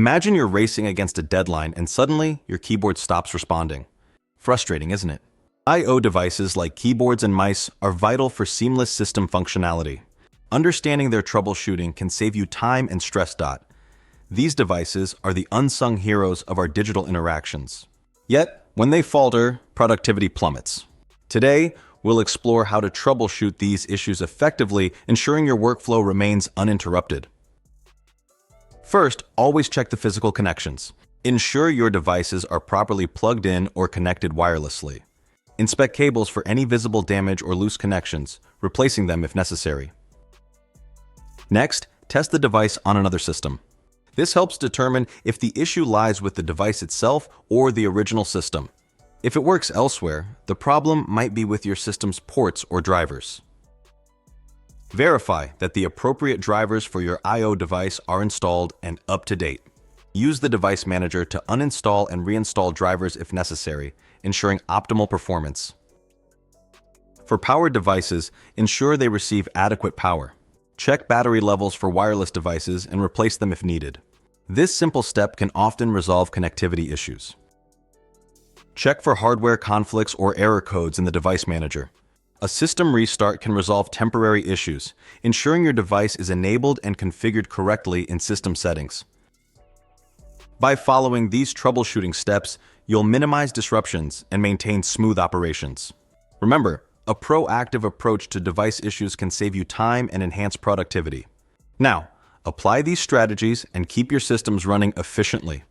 Imagine you're racing against a deadline and suddenly your keyboard stops responding. Frustrating, isn't it? I/O devices like keyboards and mice are vital for seamless system functionality. Understanding their troubleshooting can save you time and stress. These devices are the unsung heroes of our digital interactions. Yet, when they falter, productivity plummets. Today, we'll explore how to troubleshoot these issues effectively, ensuring your workflow remains uninterrupted. First, always check the physical connections. Ensure your devices are properly plugged in or connected wirelessly. Inspect cables for any visible damage or loose connections, replacing them if necessary. Next, test the device on another system. This helps determine if the issue lies with the device itself or the original system. If it works elsewhere, the problem might be with your system's ports or drivers. Verify that the appropriate drivers for your I/O device are installed and up to date. Use the device manager to uninstall and reinstall drivers if necessary, ensuring optimal performance. For powered devices, ensure they receive adequate power. Check battery levels for wireless devices and replace them if needed. This simple step can often resolve connectivity issues. Check for hardware conflicts or error codes in the device manager. A system restart can resolve temporary issues, ensuring your device is enabled and configured correctly in system settings. By following these troubleshooting steps, you'll minimize disruptions and maintain smooth operations. Remember, a proactive approach to device issues can save you time and enhance productivity. Now, apply these strategies and keep your systems running efficiently.